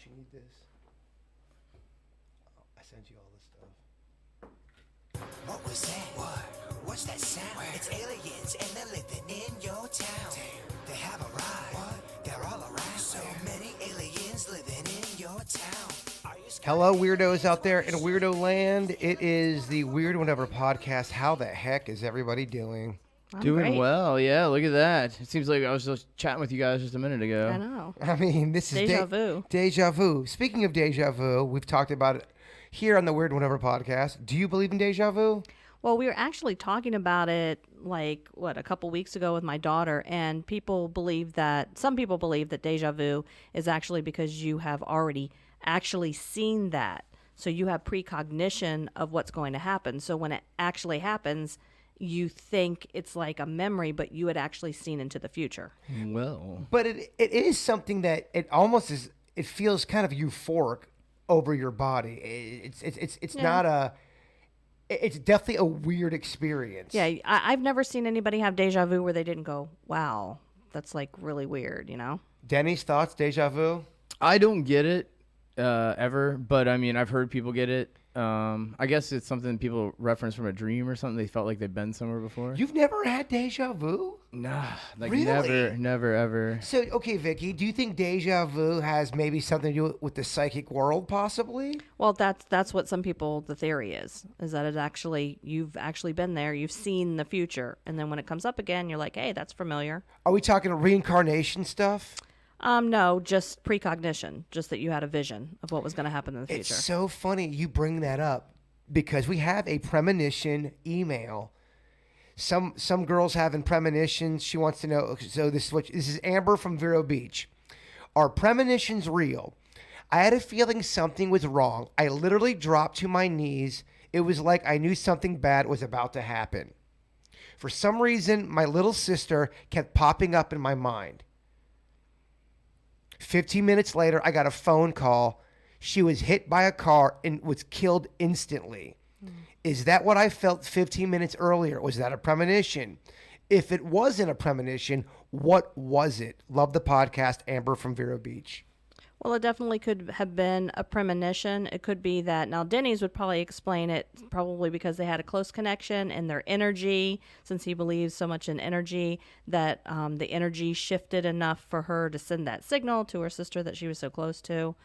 you need this. I sent you all this stuff. What was that? What? What's that sound? Where? It's aliens and they're living in your town. Damn. They have arrived. What? They're all around. So many aliens living in your town. Hello, weirdos out there in Weirdo Land. It is the Weird Whenever podcast. How the heck is everybody doing? I'm doing great. well, yeah. Look at that. It seems like I was just chatting with you guys just a minute ago. I know. I mean, this is Deja vu. Deja vu. Speaking of deja vu, we've talked about it here on the Weird Whenever podcast. Do you believe in deja vu? Well, we were actually talking about it a couple weeks ago with my daughter, and some people believe that deja vu is actually because you have already actually seen that. So you have precognition of what's going to happen. So when it actually happens, you think it's like a memory, but you had actually seen into the future. Well. But it is something that it almost is, it feels kind of euphoric over your body. It's not a, it's definitely a weird experience. Yeah, I've never seen anybody have deja vu where they didn't go, wow, that's like really weird, you know? Denny's thoughts, deja vu? I don't get it ever, but I mean, I've heard people get it. I guess it's something people reference from a dream or something. They felt like they've been somewhere before. You've never had deja vu? Nah, like Really? never, ever. So, okay, Vicky, do you think deja vu has maybe something to do with the psychic world, possibly? Well, that's what some people, the theory is that you've actually been there, you've seen the future, and then when it comes up again, you're like, hey, that's familiar. Are we talking reincarnation stuff? No, just precognition, just that you had a vision of what was going to happen in the future. It's so funny you bring that up because we have a premonition email. Some girls having premonitions. She wants to know. So this is Amber from Vero Beach. Are premonitions real? I had a feeling something was wrong. I literally dropped to my knees. It was like I knew something bad was about to happen. For some reason, my little sister kept popping up in my mind. 15 minutes later, I got a phone call. She was hit by a car and was killed instantly. Is that what I felt 15 minutes earlier? Was that a premonition? If it wasn't a premonition, what was it? Love the podcast, Amber from Vero Beach. Well, it definitely could have been a premonition. It could be that. Now, Denny's would probably explain it probably because they had a close connection and their energy, since he believes so much in energy, that the energy shifted enough for her to send that signal to her sister that she was so close to.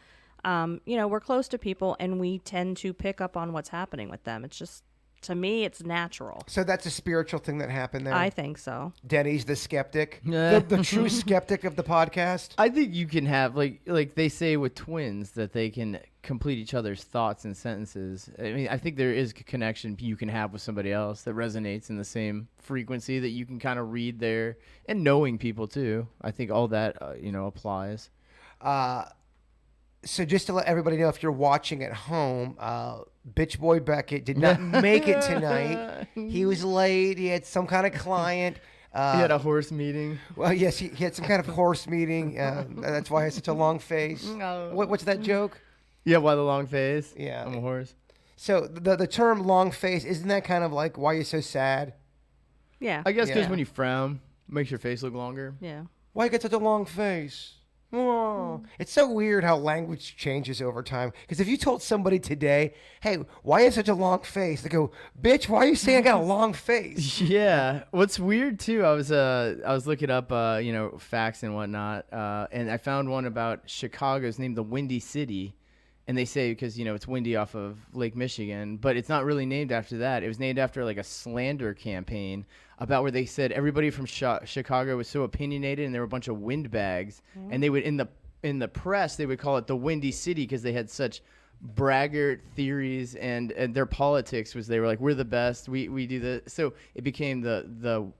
We're close to people, and we tend to pick up on what's happening with them. It's just, to me, it's natural. So that's a spiritual thing that happened there? I think so. Denny's the skeptic, the true skeptic of the podcast? I think you can have, like they say with twins, that they can complete each other's thoughts and sentences. I mean, I think there is a connection you can have with somebody else that resonates in the same frequency that you can kind of read there. And knowing people, too. I think all that, applies. So just to let everybody know, if you're watching at home, Bitch Boy Beckett did not make it tonight. He was late. He had some kind of client. He had a horse meeting. Well, yes, he had some kind of horse meeting. That's why he has such a long face. What's that joke? Yeah, why the long face? Yeah. I'm a horse. So the term long face, isn't that kind of like why you're so sad? Yeah. I guess because Yeah. when you frown, it makes your face look longer. Yeah. Why you got such a long face? Oh. It's so weird how language changes over time. Because if you told somebody today, hey, why you have such a long face? They go, bitch, why are you saying I got a long face? Yeah. What's weird too, I was looking up facts and whatnot, and I found one about Chicago's named the Windy City, and they say because it's windy off of Lake Michigan, but it's not really named after that. It was named after like a slander campaign about where they said everybody from Chicago was so opinionated and there were a bunch of windbags, and they would in the press they would call it the Windy City because they had such braggart theories, and their politics was they were like, we're the best, we do the, so it became the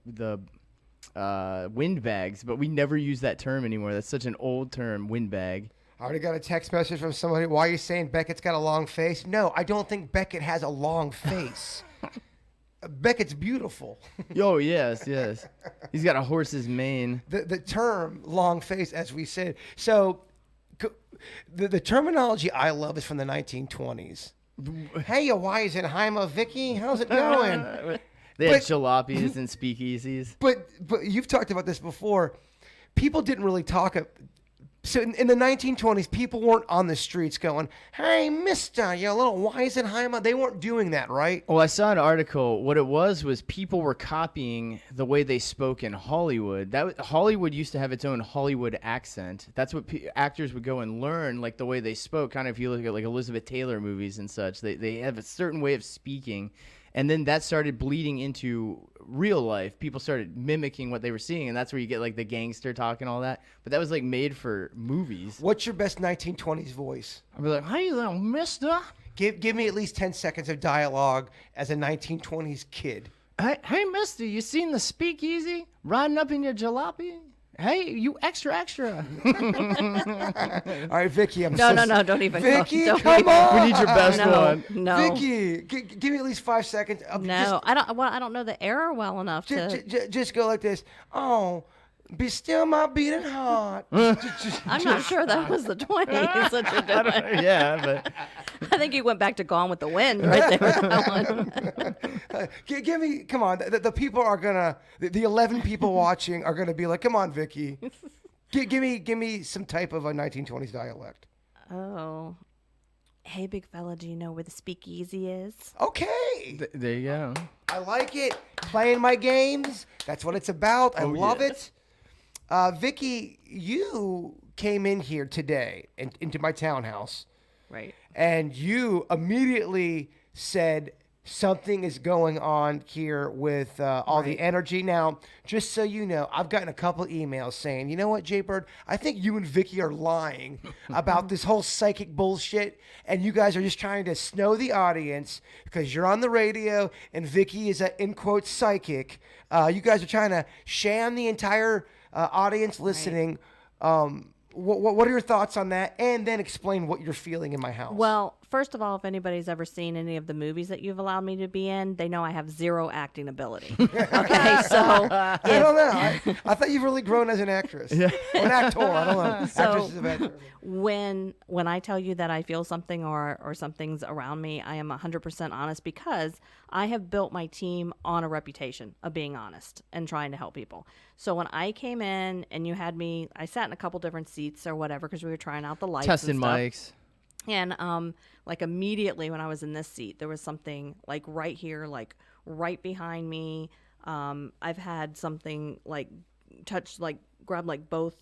windbags, but we never use that term anymore. That's such an old term, windbag. I already got a text message from somebody. Why are you saying Beckett's got a long face? No, I don't think Beckett has a long face. Beckett's beautiful. Oh, yes. He's got a horse's mane. The term long face, as we said. So the terminology I love is from the 1920s. Hey, you wise and Heima, Vicky, how's it going? They had jalopies and speakeasies. But you've talked about this before. People didn't really talk So in the 1920s, people weren't on the streets going, "Hey, mister, you little Weisenheimer." They weren't doing that, right? Well, I saw an article. What it was people were copying the way they spoke in Hollywood. Hollywood used to have its own Hollywood accent. That's what actors would go and learn, like the way they spoke. Kind of if you look at like Elizabeth Taylor movies and such, they have a certain way of speaking. And then that started bleeding into real life. People started mimicking what they were seeing, and that's where you get like the gangster talk and all that. But that was like made for movies. What's your best 1920s voice? I'd be like, "Hey, little mister. Give me at least 10 seconds of dialogue as a 1920s kid. Hey, mister, you seen the speakeasy riding up in your jalopy? Hey, you extra. All right, Vicky, No, don't even go. Vicky, Don't come even- on. We need your best one. No. Vicky, give me at least 5 seconds. No, I don't know the error well enough to. Just go like this. Oh, be still my beating heart. I'm not sure that was the 20s that you're doing. Yeah, but I think you went back to Gone with the Wind right there. With that one. Give me, come on. The people are gonna, the 11 people watching are gonna be like, "Come on, Vicky, give me some type of a 1920s dialect." Oh. Hey, big fella, do you know where the speakeasy is? Okay, there you go. I like it. Playing my games. That's what it's about. I love it. Vicky, you came in here today into my townhouse. Right. And you immediately said something is going on here with all the energy. Now, just so you know, I've gotten a couple emails saying, "You know what, Jay-Bird, I think you and Vicky are lying about this whole psychic bullshit, and you guys are just trying to snow the audience because you're on the radio and Vicky is a, in quotes, psychic. You guys are trying to sham the entire audience listening." What are your thoughts on that? And then explain what you're feeling in my house. Well, first of all, if anybody's ever seen any of the movies that you've allowed me to be in, they know I have zero acting ability. Okay, so I don't know. I thought you've really grown as an actress. Or an actor. I don't know. So- Actress is a bad term. when I tell you that I feel something or something's around me, I am 100% honest because I have built my team on a reputation of being honest and trying to help people. So when I came in and you had me, I sat in a couple different seats or whatever because we were trying out the lights Testing and stuff. mics. And like immediately when I was in this seat, there was something like right here, like right behind me. I've had something like touch, like grab like both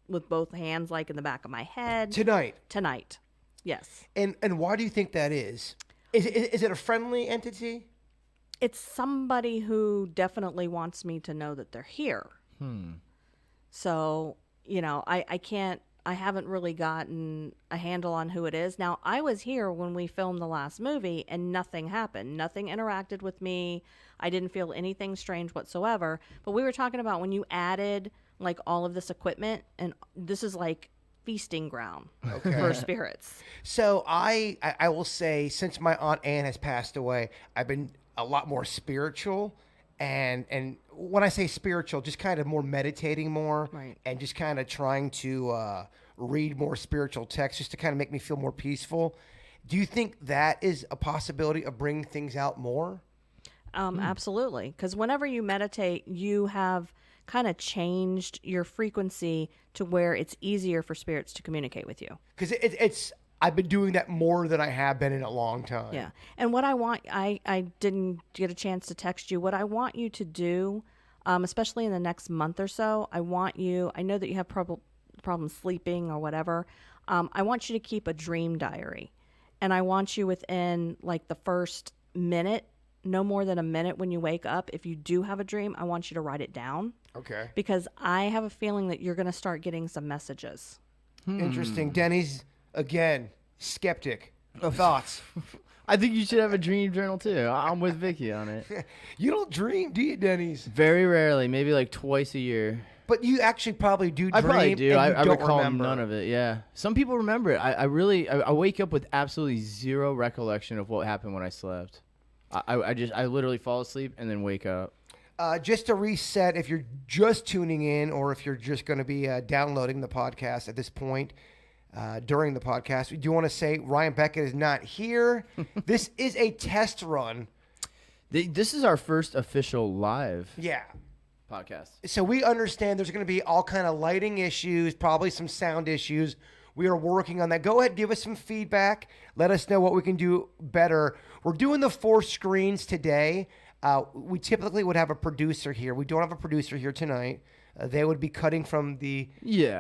with both hands, like in the back of my head. Tonight. Yes. And why do you think that is? Is it a friendly entity? It's somebody who definitely wants me to know that they're here. So, you know, I haven't really gotten a handle on who it is. Now, I was here when we filmed the last movie and nothing happened. Nothing interacted with me. I didn't feel anything strange whatsoever. But we were talking about when you added like all of this equipment, and this is like feasting ground for spirits. So I will say, since my Aunt Anne has passed away, I've been a lot more spiritual. And when I say spiritual, just kind of more meditating more, Right. and just kind of trying to read more spiritual texts just to kind of make me feel more peaceful. Do you think that is a possibility of bringing things out more? Absolutely. Because whenever you meditate, you have kind of changed your frequency to where it's easier for spirits to communicate with you. Because it's I've been doing that more than I have been in a long time. Yeah. And what I want, I didn't get a chance to text you. What I want you to do, especially in the next month or so, I know that you have problems sleeping or whatever. I want you to keep a dream diary. And I want you within like the first minute, no more than a minute when you wake up, if you do have a dream, I want you to write it down. Okay. Because I have a feeling that you're going to start getting some messages. Interesting. Denny's, again, skeptic. Thoughts? I think you should have a dream journal too. I'm with Vicky on it. You don't dream, do you, Denny's? Very rarely, maybe like twice a year. But you actually probably do dream. I probably do. And I you don't recall remember. none of it. Yeah, some people remember it. I wake up with absolutely zero recollection of what happened when I slept. I literally fall asleep and then wake up. Just to reset, if you're just tuning in or if you're just going to be downloading the podcast at this point during the podcast, we do want to say Ryan Beckett is not here. This is a test run. This is our first official live. Yeah. podcast. So we understand there's going to be all kind of lighting issues, probably some sound issues. We are working on that. Go ahead, give us some feedback. Let us know what we can do better. We're doing the 4 screens today. We typically would have a producer here. We don't have a producer here tonight. They would be cutting from the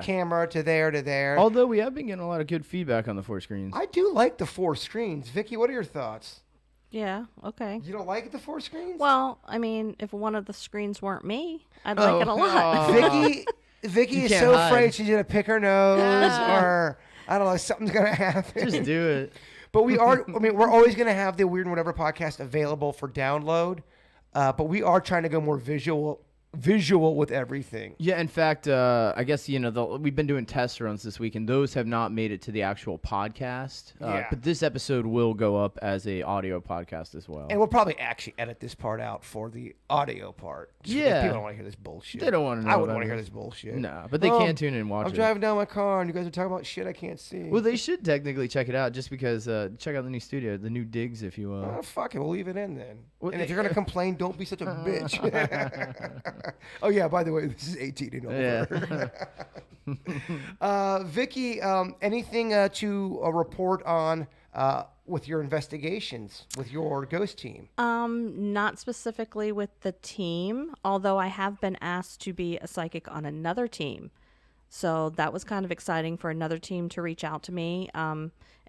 camera to there to there. Although we have been getting a lot of good feedback on the 4 screens. I do like the 4 screens. Vicky, what are your thoughts? Yeah, okay. You don't like the 4 screens? Well, I mean, if one of the screens weren't me, I'd like it a lot. Vicky You is can't so hide. afraid she's going to pick her nose or, I don't know, something's going to happen. Just do it. But we are, I mean, we're always going to have the Weird and Whatever podcast available for download. But we are trying to go more visual with everything. Yeah, in fact, I guess, we've been doing test runs this week, and those have not made it to the actual podcast. Yeah. But this episode will go up as a audio podcast as well. And we'll probably actually edit this part out for the audio part. Just because Yeah. people don't want to hear this bullshit. They don't wanna know I wouldn't about want to it. hear this bullshit. No, but they can tune in and watch I'm it. driving down my car and you guys are talking about shit I can't see. Well, they should technically check it out just because, check out the new studio, the new digs, if you will. Oh, fuck it. We'll leave it in then. Well, and if you're going to complain, don't be such a bitch. Oh, yeah, by the way, this is 18 and over. Yeah. Vicky, anything to report on with your investigations with your ghost team? Not specifically with the team, although I have been asked to be a psychic on another team. So that was kind of exciting for another team to reach out to me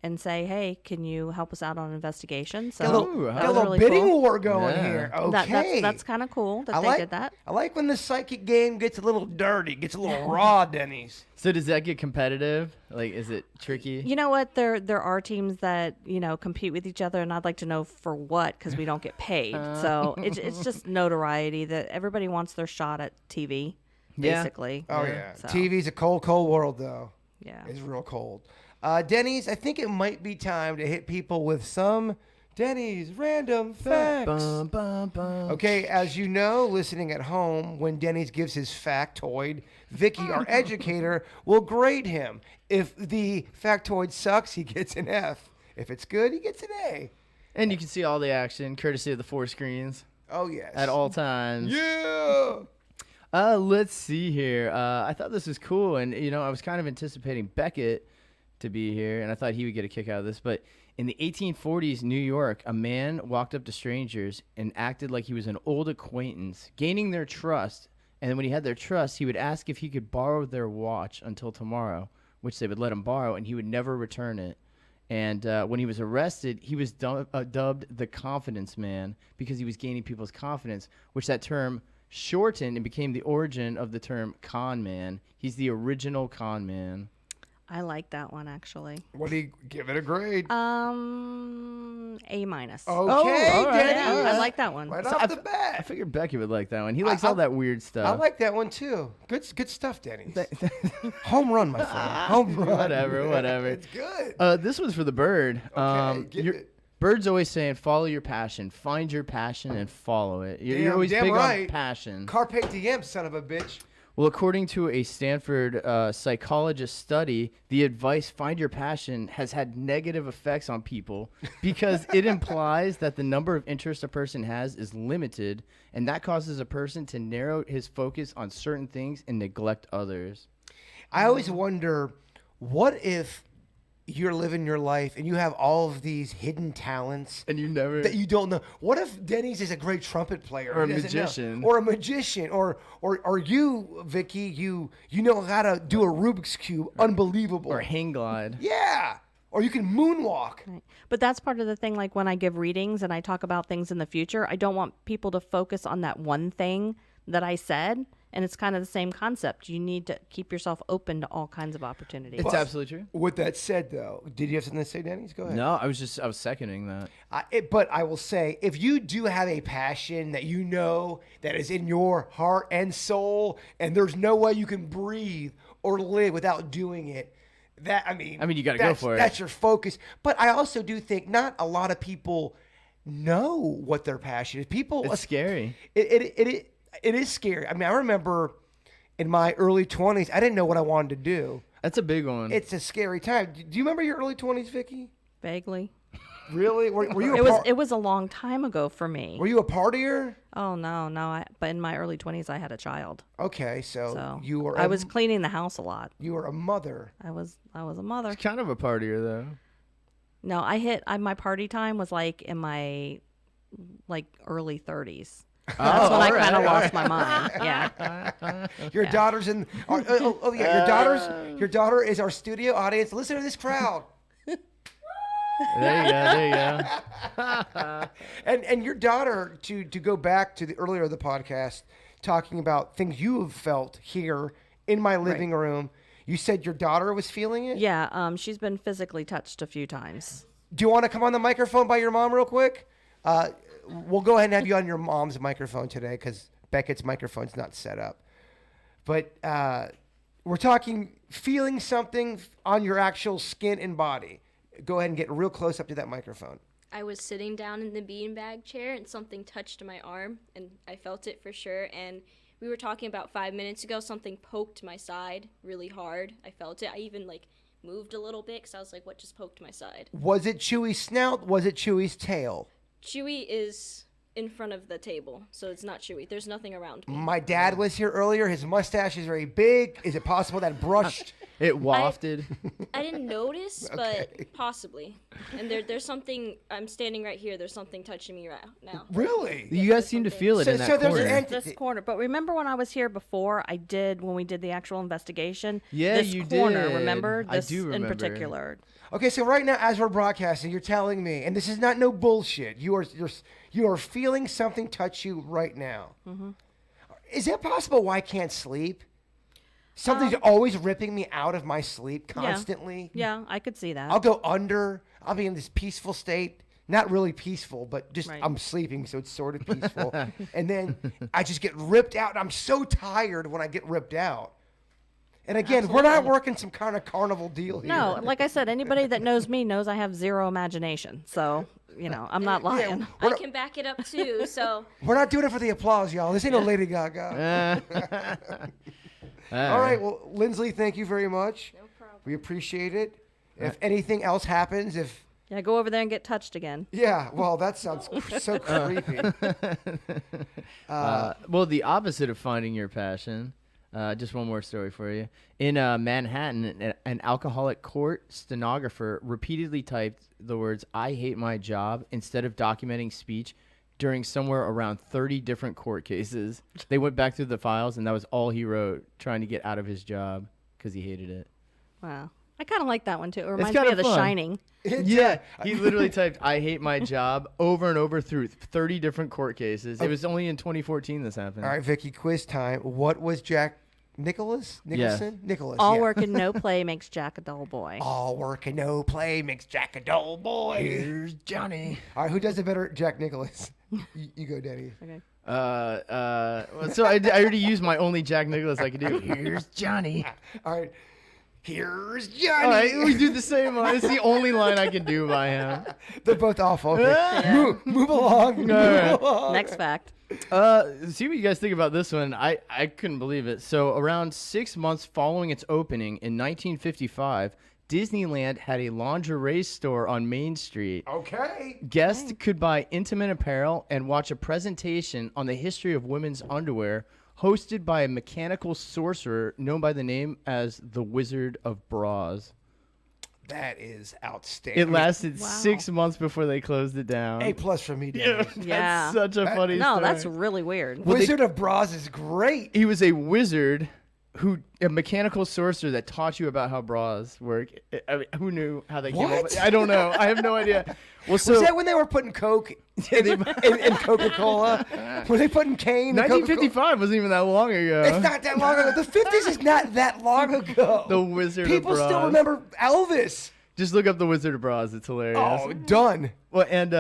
and say, hey, can you help us out on an investigation? So Get a little, Ooh, get that a was little really bidding cool. war going Yeah. here. Okay. That's kind of cool that I they like, did that. I like when the psychic game gets a little dirty, gets a little raw, Denny's. So does that get competitive? Like, is it tricky? You know what? There are teams that, compete with each other, and I'd like to know for what, because we don't get paid. So it's just notoriety that everybody wants their shot at TV, Yeah. basically. Oh, yeah. So, TV's a cold, cold world, though. yeah. It's real cold. Denny's, I think it might be time to hit people with some Denny's random facts. Bum, bum, bum. Okay, as you know, listening at home, when Denny's gives his factoid, Vicky, our educator, will grade him. If the factoid sucks, he gets an F. If it's good, he gets an A. And you can see all the action, courtesy of the 4 screens Oh, yes. at all times. Yeah. Let's see here. I thought this was cool, and I was kind of anticipating Beckett to be here, and I thought he would get a kick out of this. But in the 1840s, New York, a man walked up to strangers and acted like he was an old acquaintance, gaining their trust. And then when he had their trust, he would ask if he could borrow their watch until tomorrow, which they would let him borrow, and he would never return it. And when he was arrested, he was dubbed the Confidence Man because he was gaining people's confidence, which that term shortened and became the origin of the term con man. He's the original con man. I like that one, actually. What do you give it a grade? A-. Okay, all right, Denny. Yeah, I like that one. Right So off the I bat. figured Becky would like that one. He likes all that weird stuff. I like that one, too. Good stuff, Denny. Home run, my friend. Home run. Whatever. It's good. This one's for the bird. give it. Bird's always saying, follow your passion. Find your passion and follow it. You're always damn big right. on passion. Carpe diem, son of a bitch. Well, according to a Stanford psychologist study, the advice "find your passion" has had negative effects on people because it implies that the number of interests a person has is limited, and that causes a person to narrow his focus on certain things and neglect others. I always wonder, what if you're living your life and you have all of these hidden talents And you never... that you don't know? What if Denny's is a great trumpet player? Or a He doesn't know? magician. Or a magician. Or you, Vicky, you know how to do a Rubik's Cube. Unbelievable. or hang glide. Yeah. Or you can moonwalk. Right. But that's part of the thing, like when I give readings and I talk about things in the future, I don't want people to focus on that one thing that I said. And it's kind of the same concept. You need to keep yourself open to all kinds of opportunities. It's absolutely true. With that said, though, did you have something to say, Denny's? Go ahead. No, I was seconding that. But I will say, if you do have a passion that you know that is in your heart and soul, and there's no way you can breathe or live without doing it, you gotta go for it. That's your focus. But I also do think not a lot of people know what their passion is. It's scary. It is scary. I mean, I remember in my early 20s, I didn't know what I wanted to do. That's a big one. It's a scary time. Do you remember your early 20s, Vicky? Vaguely. Really? Were you It was a long time ago for me. Were you a partier? Oh no, but in my early 20s, I had a child. Okay, so, So you were. I was cleaning the house a lot. You were a mother. I was a mother. It's kind of a partier though. No, my party time was like in my early 30s. That's when I kind of lost my mind. Yeah. Your daughter's in. Yeah, your daughter is our studio audience. Listen to this crowd. There you go. And your daughter, to go back to the earlier of the podcast, talking about things you have felt here in my living room. You said your daughter was feeling it? Yeah, she's been physically touched a few times. Do you want to come on the microphone by your mom real quick? We'll go ahead and have you on your mom's microphone today because Beckett's microphone's not set up. But we're talking feeling something on your actual skin and body. Go ahead and get real close up to that microphone. I was sitting down in the beanbag chair and something touched my arm and I felt it for sure. And we were talking about 5 minutes ago, something poked my side really hard. I felt it. I even moved a little bit because I was like, what just poked my side? Was it Chewy's snout? Was it Chewy's tail? Chewy is in front of the table, so it's not Chewy. There's nothing around me. My dad was here earlier. His mustache is very big. Is it possible that brushed? It wafted. I didn't notice, but possibly. And there's something, I'm standing right here. There's something touching me right now. Really? You guys seem to feel it in that So there's corner. an entity. This corner. But remember when I was here before, when we did the actual investigation? Yeah, this you corner, did. remember? I do remember. In particular. Okay, so right now, as we're broadcasting, you're telling me, and this is not no bullshit. You are feeling something touch you right now. Mm-hmm. Is it possible why I can't sleep? Something's always ripping me out of my sleep constantly. Yeah, I could see that. I'll go under. I'll be in this peaceful state. Not really peaceful, but just Right. I'm sleeping, so it's sort of peaceful. And then I just get ripped out. And I'm so tired when I get ripped out. And again, we're not working some kind of carnival deal here. No, like I said, anybody that knows me knows I have zero imagination. So, I'm not lying. I can back it up too, so. We're not doing it for the applause, y'all. This ain't no Lady Gaga. All right. Well, Lindsley, thank you very much. No problem. We appreciate it. If anything else happens, Yeah, go over there and get touched again. well, that sounds so creepy. Well, the opposite of finding your passion. Just one more story for you. In Manhattan, an alcoholic court stenographer repeatedly typed the words, "I hate my job," instead of documenting speech during somewhere around 30 different court cases. They went back through the files, and that was all he wrote, trying to get out of his job because he hated it. Wow. I kind of like that one, too. It reminds kinda me of The fun. Shining. Yeah, he literally typed, "I hate my job," over and over through 30 different court cases. It was only in 2014 this happened. All right, Vicky, quiz time. What was Jack Nicholson? Nicholas. All yeah. work and no play makes Jack a dull boy. All work and no play makes Jack a dull boy. Here's Johnny. All right, who does it better? Jack Nicholas. You go, Danny. Okay. So I already used my only Jack Nicholas I could do. Here's Johnny. All right. Here's Johnny. All right, we do the same line. It's the only line I can do by him. They're both awful. Okay. Move along. Move right. along. Next fact. See what you guys think about this one. I couldn't believe it. So around 6 months following its opening in 1955, Disneyland had a lingerie store on Main Street. Okay. Guests could buy intimate apparel and watch a presentation on the history of women's underwear hosted by a mechanical sorcerer known by the name as the Wizard of Bras. That is outstanding. It lasted Wow. 6 months before they closed it down. A+ for me, Danny. Yeah. That's such a funny No, story. that's really weird. Wizard of Bras is great. He was a wizard a mechanical sorcerer that taught you about how bras work. I mean, who knew how they came up? What? I don't know. I have no idea. Well, so Was that when they were putting Coke in Coca-Cola? Were they putting cane in Coca-Cola? 1955 wasn't even that long ago. It's not that long ago. The 50s is not that long ago. The Wizard People of Bras. still remember Elvis. Just look up the Wizard of Bras. It's hilarious. Oh, done. Well, and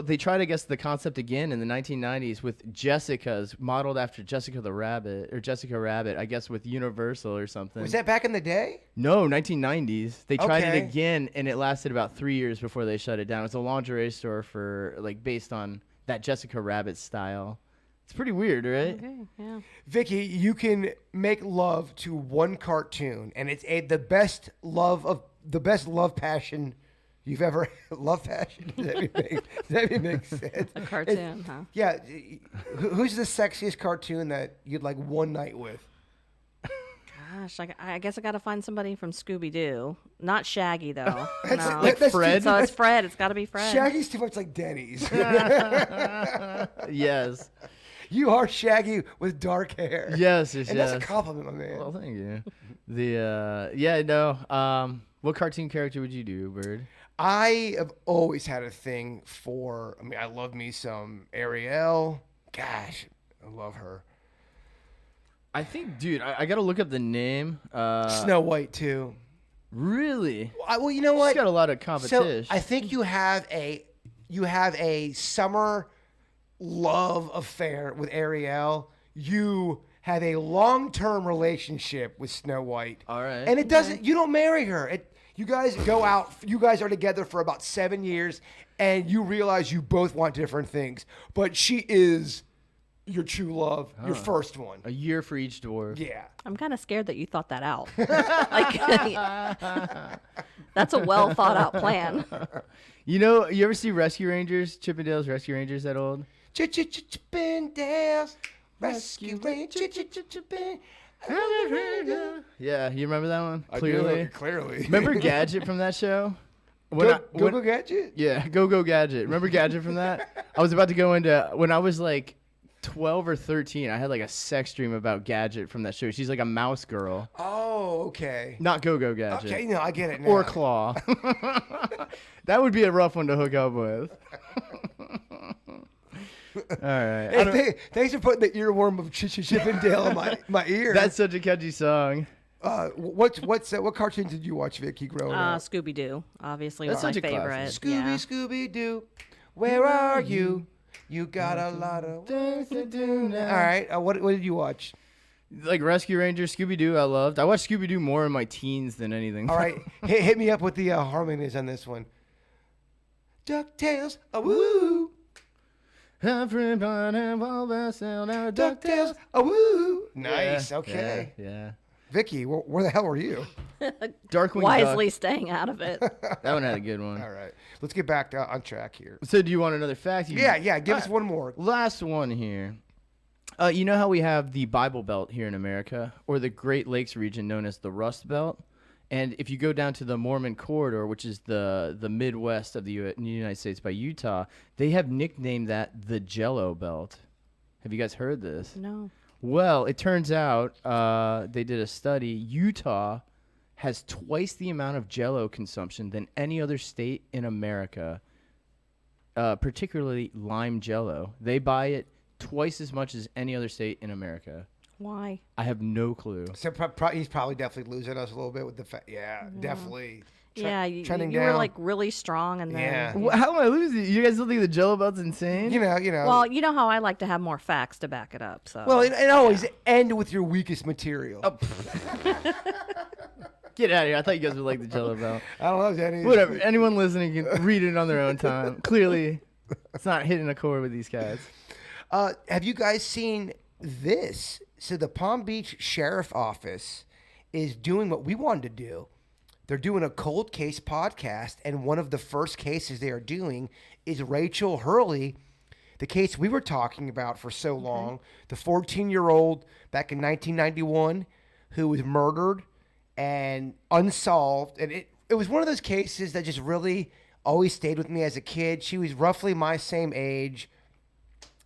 they tried to guess the concept again in the 1990s with Jessica's, modeled after Jessica the Rabbit, or Jessica Rabbit, I guess with Universal or something. Was that back in the day? No, 1990s. They tried Okay. it again, and it lasted about 3 years before they shut it down. It's a lingerie store based on that Jessica Rabbit style. It's pretty weird, right? Okay, yeah. Vicky, you can make love to one cartoon, and it's the best love passion you've ever love fashion. Does that even make sense? A cartoon, huh? Yeah. Who's the sexiest cartoon that you'd like one night with? Gosh, I guess I got to find somebody from Scooby Doo. Not Shaggy though. No. That's Fred? So it's Fred. It's got to be Fred. Shaggy's too much like Denny's. Yes. You are Shaggy with dark hair. Yes, yes, And yes. that's a compliment, my man. Well, thank you. What cartoon character would you do, Bird? I have always had a thing for, I love me some Ariel. Gosh, I love her. I think, dude, I got to look up the name. Snow White, too. Really? Well, you know what? She's got a lot of So competition. I think you have a summer love affair with Ariel. You have a long-term relationship with Snow White. All right. And it doesn't. You don't marry her. You guys go out. You guys are together for about 7 years, and you realize you both want different things. But she is your true love, your first one. A year for each dwarf. Yeah. I'm kind of scared that you thought that out. Like, that's a well thought out plan. You know, you ever see Rescue Rangers? Chippendales Rescue Rangers, that old? Chippendales, Rescue Rangers, Yeah, you remember that one? Clearly. Remember Gadget from that show? Go Gadget? Yeah, Go Gadget. Remember Gadget from that? I was about to go into, when I was like 12 or 13, I had like a sex dream about Gadget from that show. She's like a mouse girl. Oh, okay. Not Go Gadget. Okay, no, I get it now. Or Claw. That would be a rough one to hook up with. All right. Hey, thanks for putting the earworm of Chippendale in my ear. That's such a catchy song. What cartoons did you watch, Vicky, growing up? Scooby Doo, obviously, That's was my such a classic. favorite. Scooby Doo, where are you? You got a lot of things to do now. All right, what did you watch? Like Rescue Rangers, Scooby Doo, I loved. I watched Scooby Doo more in my teens than anything. All right, hit me up with the harmonies on this one. DuckTales, woo. DuckTales, woo. Nice, okay. Yeah. Vicky, where the hell were you? Darkwing Wisely Duck. staying out of it. That one had a good one. All right, let's get back on track here. So do you want another fact? Yeah, give us one more. Last one here. You know how we have the Bible Belt here in America, or the Great Lakes region known as the Rust Belt? And if you go down to the Mormon Corridor, which is the Midwest of the United States by Utah, they have nicknamed that the Jello Belt. Have you guys heard this? No. Well, it turns out they did a study. Utah has twice the amount of Jello consumption than any other state in America, particularly lime Jello. They buy it twice as much as any other state in America. Why? I have no clue. So he's probably definitely losing us a little bit with the fact. Yeah, definitely. You trending were down. like really strong, and then Yeah. How am I losing? You guys don't think the Jello Belt's insane? You know. Well, you know how I like to have more facts to back it up. So Well, it always end with your weakest material. Get out of here. I thought you guys would like the Jello Belt. I don't know, Jenny. Whatever. Anyone listening can read it on their own time. Clearly, it's not hitting a chord with these guys. Have you guys seen this? So the Palm Beach Sheriff Office is doing what we wanted to do. They're doing a cold case podcast, and one of the first cases they are doing is Rachel Hurley, the case we were talking about for so long, the 14-year-old back in 1991 who was murdered and unsolved. And it was one of those cases that just really always stayed with me as a kid. She was roughly my same age.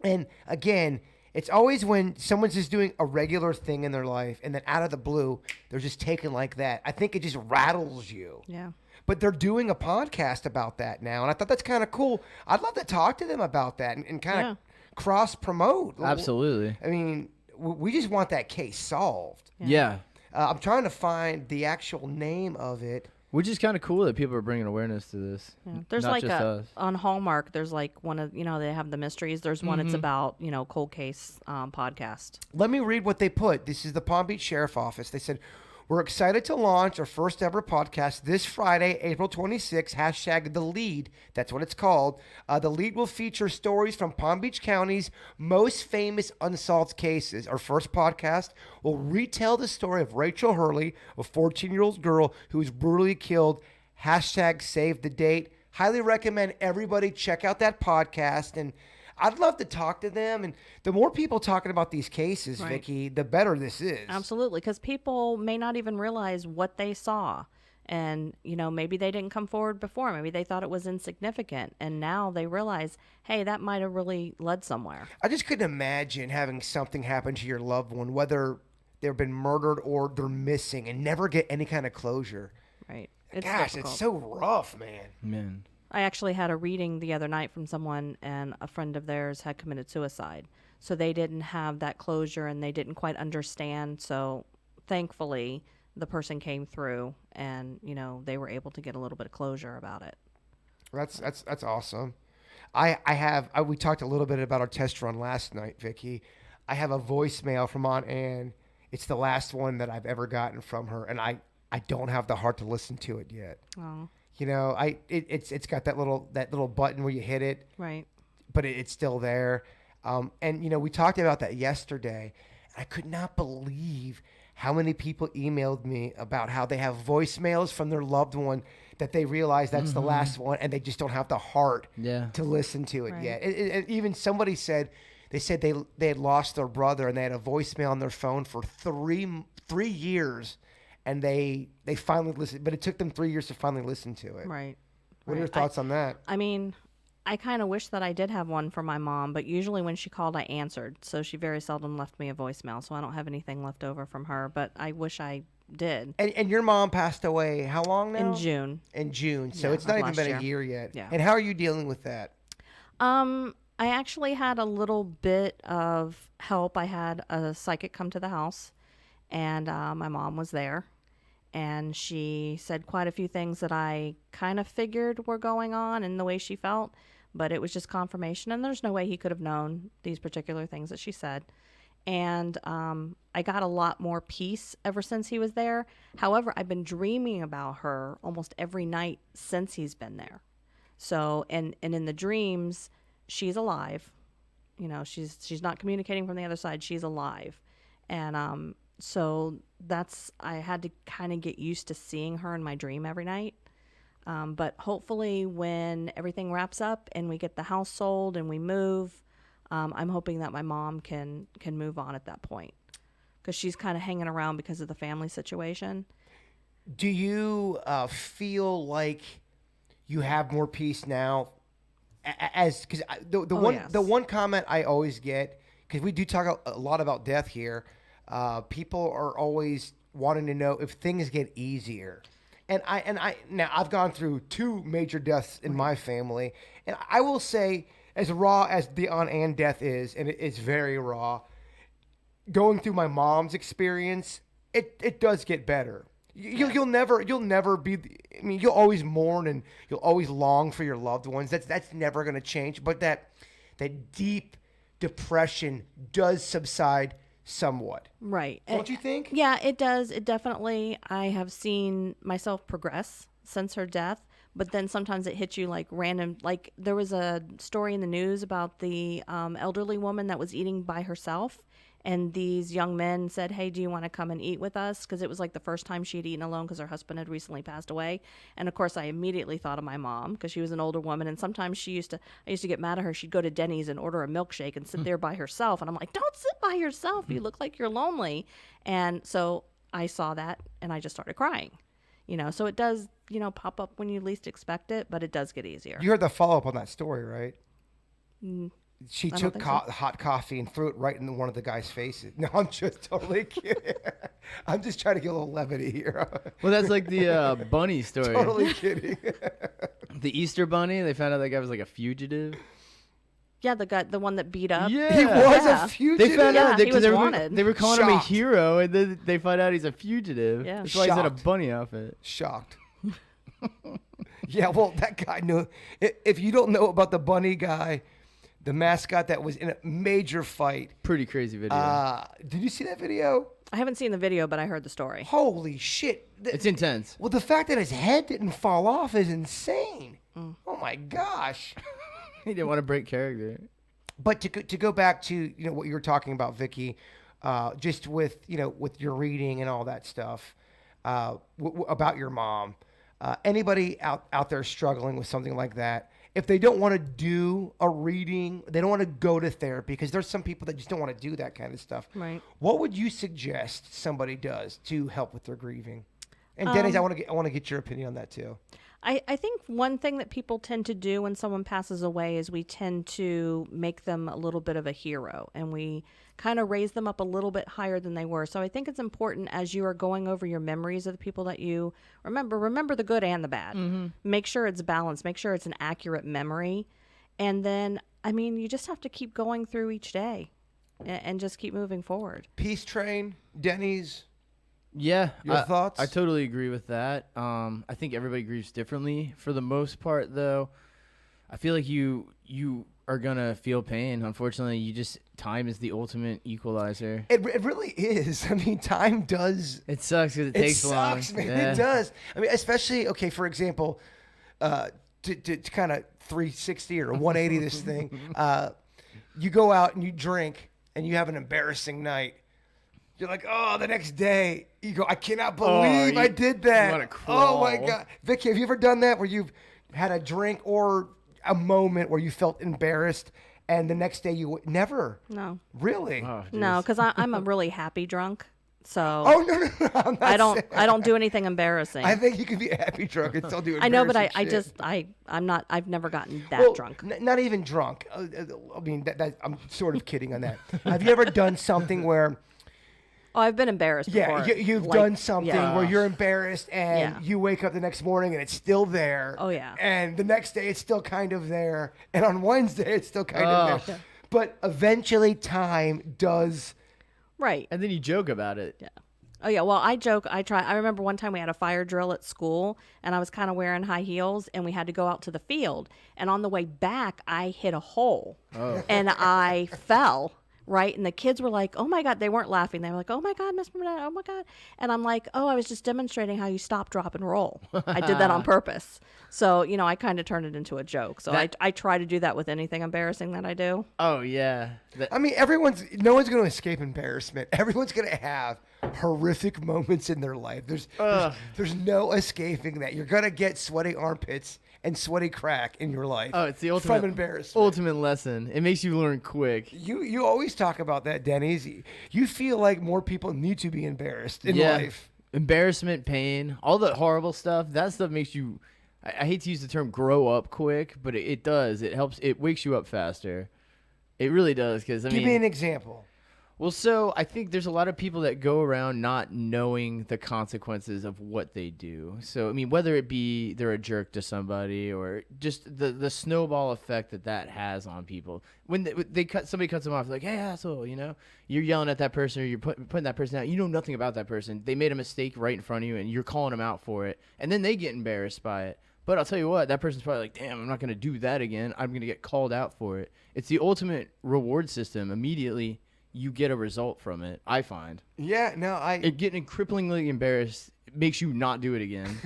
And again, it's always when someone's just doing a regular thing in their life and then out of the blue, they're just taken like that. I think it just rattles you. yeah. But they're doing a podcast about that now. And I thought that's kind of cool. I'd love to talk to them about that and kind of cross promote. Absolutely. I mean, we just want that case solved. Yeah. I'm trying to find the actual name of it. Which is kind of cool that people are bringing awareness to this. Yeah. There's Not like just us. on Hallmark. There's like one of they have the mysteries. There's one it's about cold case podcast. Let me read what they put. This is the Palm Beach Sheriff Office. They said, we're excited to launch our first ever podcast this Friday, April 26th, hashtag The Lead. That's what it's called. The Lead will feature stories from Palm Beach County's most famous unsolved cases. Our first podcast will retell the story of Rachel Hurley, a 14-year-old girl who was brutally killed hashtag save the date. Highly recommend everybody check out that podcast. And I'd love to talk to them. And the more people talking about these cases, Right. Vicky, the better this is. Absolutely, because people may not even realize what they saw. And, maybe they didn't come forward before. Maybe they thought it was insignificant. And now they realize, hey, that might have really led somewhere. I just couldn't imagine having something happen to your loved one, whether they've been murdered or they're missing, and never get any kind of closure. Right. It's Gosh, difficult. it's so rough, man. Man. I actually had a reading the other night from someone, and a friend of theirs had committed suicide. So they didn't have that closure, and they didn't quite understand. So thankfully, the person came through, and they were able to get a little bit of closure about it. That's awesome. We talked a little bit about our test run last night, Vicky. I have a voicemail from Aunt Ann. It's the last one that I've ever gotten from her, and I don't have the heart to listen to it yet. Oh, It's got that little button where you hit it, right. but it's still there. And we talked about that yesterday. I could not believe how many people emailed me about how they have voicemails from their loved one that they realize that's the last one, and they just don't have the heart to listen to it Right. yet. And even somebody said they had lost their brother, and they had a voicemail on their phone for three years, and they finally listened, but it took them 3 years to finally listen to it. Right. What are your Right. thoughts on that? I mean, I kind of wish that I did have one for my mom, but usually when she called, I answered. So she very seldom left me a voicemail. So I don't have anything left over from her, but I wish I did. And your mom passed away how long now? In June. In June. So Yeah, it's not of even last been a year. year yet. Yeah. And how are you dealing with that? I actually had a little bit of help. I had a psychic come to the house, and my mom was there. And she said quite a few things that I kind of figured were going on in the way she felt, but it was just confirmation. And there's no way he could have known these particular things that she said. And I got a lot more peace ever since he was there. However, I've been dreaming about her almost every night since he's been there. So, and in the dreams, she's alive. She's not communicating from the other side. She's alive. And so I had to kind of get used to seeing her in my dream every night. But hopefully when everything wraps up and we get the house sold and we move, I'm hoping that my mom can move on at that point, because she's kind of hanging around because of the family situation. Do you feel like you have more peace now? Because the one comment I always get, because we do talk a lot about death here, people are always wanting to know if things get easier. And now I've gone through 2 major deaths in my family, and I will say, as raw as the Aunt Ann death is, and it's very raw, going through my mom's experience, it does get better. You'll never be. I mean, you'll always mourn and you'll always long for your loved ones. That's never going to change. But that deep depression does subside somewhat. Right. Don't you think? Yeah, it does. It definitely. I have seen myself progress since her death, but then sometimes it hits you like random. Like there was a story in the news about the elderly woman that was eating by herself. And these young men said, hey, do you want to come and eat with us? Because it was like the first time she had eaten alone because her husband had recently passed away. And of course, I immediately thought of my mom because she was an older woman. And sometimes I used to get mad at her. She'd go to Denny's and order a milkshake and sit there by herself. And I'm like, don't sit by yourself. You look like you're lonely. And so I saw that and I just started crying. So it does, pop up when you least expect it, but it does get easier. You heard the follow up on that story, right? She I don't took think so. hot coffee and threw it right into one of the guy's faces. No, I'm just totally kidding. I'm just trying to get a little levity here. Well, that's like the bunny story. Totally kidding. The Easter bunny. They found out that guy was like a fugitive. Yeah, the one that beat up. Yeah. He was Yeah. a fugitive. They found Yeah, out he because was they were wanted. they were calling him a Shocked. hero, and then they find out he's a fugitive. Yeah. That's why he's in a Shocked. bunny outfit. Shocked. Yeah, well, that guy knew. If you don't know about the bunny guy, the mascot that was in a major fight. Pretty crazy video. Did you see that video? I haven't seen the video, but I heard the story. Holy shit. It's intense. Well, the fact that his head didn't fall off is insane. Oh my gosh. He didn't want to break character. But to go back to what you were talking about, Vicky, just with with your reading and all that stuff about your mom, Anybody out there struggling with something like that, if they don't want to do a reading, they don't want to go to therapy, because there's some people that just don't want to do that kind of stuff. Right. What would you suggest somebody does to help with their grieving? And Denny's, I want to get your opinion on that too. I think one thing that people tend to do when someone passes away is we tend to make them a little bit of a hero, and we kind of raise them up a little bit higher than they were. So I think it's important, as you are going over your memories of the people that you remember the good and the bad. Mm-hmm. Make sure it's balanced. Make sure it's an accurate memory. And then, I mean, you just have to keep going through each day and just keep moving forward. Peace Train, Denny's. Yeah, Your thoughts? I totally agree with that. I think everybody grieves differently. For the most part, though, I feel like you are gonna feel pain. Unfortunately, time is the ultimate equalizer. It really is. I mean, time does. It sucks because it takes long. It sucks, man. Yeah. It does. I mean, especially, okay, for example, to kind of 360 or 180 this thing, you go out and you drink and you have an embarrassing night. You're like, oh, the next day, you go, I cannot believe I did that. You wanna Oh, my crawl. God. Vicky, have you ever done that where you've had a drink or a moment where you felt embarrassed and the next day never? No. Really? Oh, No, jeez. because I'm a really happy drunk. So Oh, no. I'm not I saying- don't do anything embarrassing. I think you can be a happy drunk and still do I know, but embarrassing shit. I've never gotten that Well, drunk. Not even drunk. I mean, I'm sort of kidding on that. Have you ever done something where, Oh, I've been embarrassed yeah, before. you've Like, done something yeah. where you're embarrassed and Yeah. you wake up the next morning and it's still there. Oh, yeah. And the next day it's still kind of there. And on Wednesday it's still kind of there. Yeah. But eventually time does. Right. And then you joke about it. Yeah. Oh yeah, well I joke, I remember one time we had a fire drill at school and I was kind of wearing high heels and we had to go out to the field, and on the way back I hit a hole. And I fell, right? And the kids were like, "Oh my God," they weren't laughing. They were like, "Oh my God, Miss Burnett, oh my God." And I'm like, "Oh, I was just demonstrating how you stop, drop and roll. I did that on purpose." So, I kind of turned it into a joke. So I try to do that with anything embarrassing that I do. Oh yeah. I mean, no one's going to escape embarrassment. Everyone's going to have horrific moments in their life. There's no escaping that. You're going to get sweaty armpits and sweaty crack in your life. Oh, it's the ultimate from embarrassment. ultimate lesson. It makes you learn quick. You always talk about that, Denny's. You feel like more people need to be embarrassed in life. Embarrassment, pain, all the horrible stuff. That stuff makes you. I hate to use the term "grow up" quick, but it does. It helps. It wakes you up faster. It really does. Because Give me an example. Well, so I think there's a lot of people that go around not knowing the consequences of what they do. So, I mean, whether it be they're a jerk to somebody or just the snowball effect that has on people. When somebody cuts them off, like, "Hey, asshole," you're yelling at that person or you're putting that person out. You know nothing about that person. They made a mistake right in front of you and you're calling them out for it. And then they get embarrassed by it. But I'll tell you what, that person's probably like, "Damn, I'm not going to do that again. I'm going to get called out for it." It's the ultimate reward system. Immediately, you get a result from it, I find. Yeah, no, Getting cripplingly embarrassed makes you not do it again.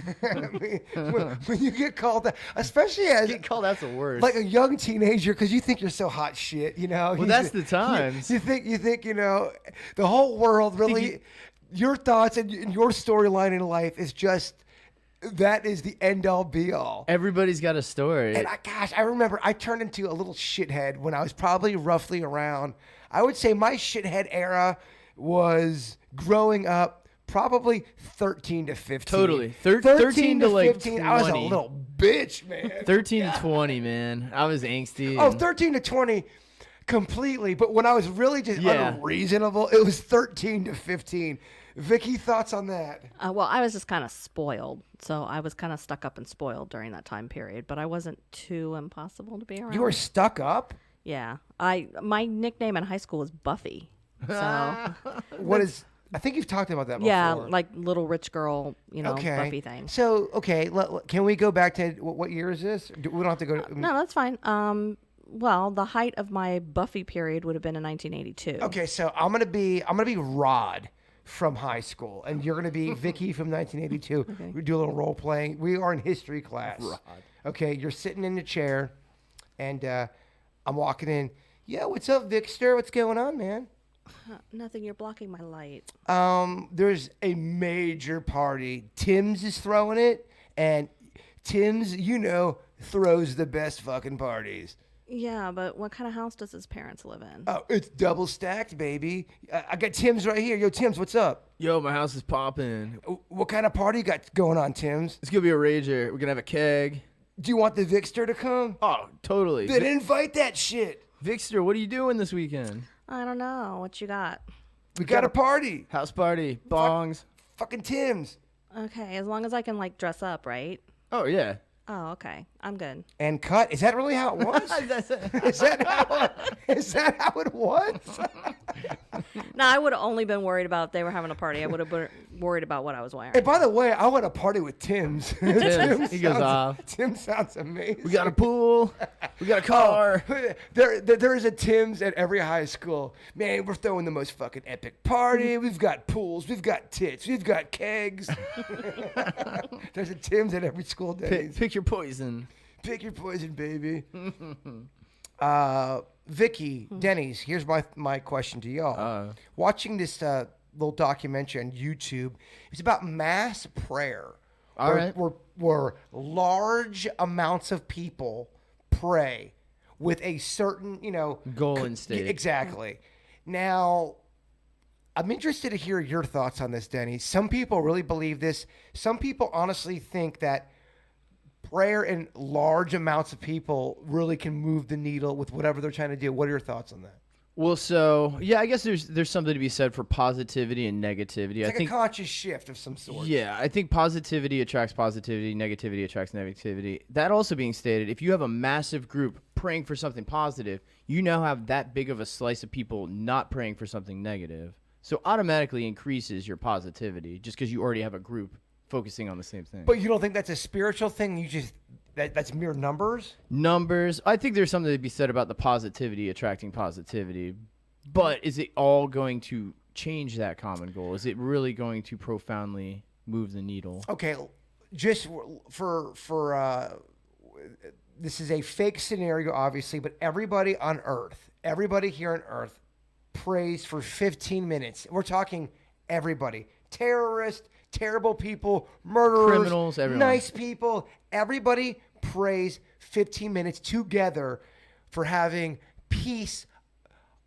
when you get called out, especially as Get called out's the worst. like a young teenager, because you think you're so hot shit, Well, that's the times. You think the whole world really, your thoughts and your storyline in life is just, that is the end all be all. Everybody's got a story. And I remember I turned into a little shithead when I was probably roughly around, I would say my shithead era was growing up probably 13 to 15. Totally. 13 to like 15, I was a 20. little bitch, man. 13 to 20, man. I was angsty. Oh, and- 13 to 20 completely. But when I was really just Yeah. unreasonable, it was 13 to 15. Vicky, thoughts on that? Well, I was just kind of spoiled. So I was kind of stuck up and spoiled during that time period, but I wasn't too impossible to be around. You were stuck up? Yeah. My nickname in high school was Buffy. So What is... I think you've talked about that before. yeah, like little rich girl, Okay. Buffy thing. So, okay, can we go back to... What year is this? We don't have to go... No, that's fine. Well, the height of my Buffy period would have been in 1982. Okay, so I'm gonna be Rod from high school, and you're gonna be Vicky from 1982. Okay. We do a little role playing. We are in history class. Rod. Okay, you're sitting in the chair, and I'm walking in. Yeah, what's up, Vicster? What's going on, man? Nothing. You're blocking my light. There's a major party. Tim's is throwing it, And Tim's, throws the best fucking parties. Yeah, but what kind of house does his parents live in? Oh, it's double stacked, baby. I got Tim's right here. Yo, Tim's, what's up? Yo, my house is popping. What kind of party you got going on, Tim's? It's gonna be a rager. We're gonna have a keg. Do you want the Vicster to come? Oh, totally. Then invite that shit. Vicster, what are you doing this weekend? I don't know. What you got? We got a party. House party, bongs. Fucking Tim's. Okay, as long as I can like dress up, right? Oh yeah. Oh, okay. I'm good. And cut. Is that really how it was? Is that how it was? No, I would have only been worried about if they were having a party. I would have been worried about what I was wearing. Hey, by the way, I want to party with Tim's. Tim, he goes off. Tim sounds amazing. We got a pool. We got a car. There is a Tim's at every high school. Man, we're throwing the most fucking epic party. We've got pools. We've got tits. We've got kegs. There's a Tim's at every school day. Pick your poison. Pick your poison, baby. Vicky, Denny's, here's my question to y'all. Watching this little documentary on YouTube, it's about mass prayer. All right. Where large amounts of people pray with a certain, Goal in state. Exactly. Now, I'm interested to hear your thoughts on this, Denny. Some people really believe this. Some people honestly think that prayer in large amounts of people really can move the needle with whatever they're trying to do. What are your thoughts on that? Well, so yeah, I guess there's something to be said for positivity and negativity. It's I like think a conscious shift of some sort. Yeah, I think positivity attracts positivity, negativity attracts negativity. That also being stated, if you have a massive group praying for something positive, you now have that big of a slice of people not praying for something negative. So automatically increases your positivity just because you already have a group focusing on the same thing. But you don't think that's a spiritual thing? You just that's mere numbers? Numbers. I think there's something to be said about the positivity attracting positivity. But is it all going to change that common goal? Is it really going to profoundly move the needle? Okay, just for this is a fake scenario, obviously, but everybody on Earth, everybody here on Earth prays for 15 minutes. We're talking everybody. Terrorists, terrible people, murderers, criminals, everyone. Nice people. Everybody prays 15 minutes together for having peace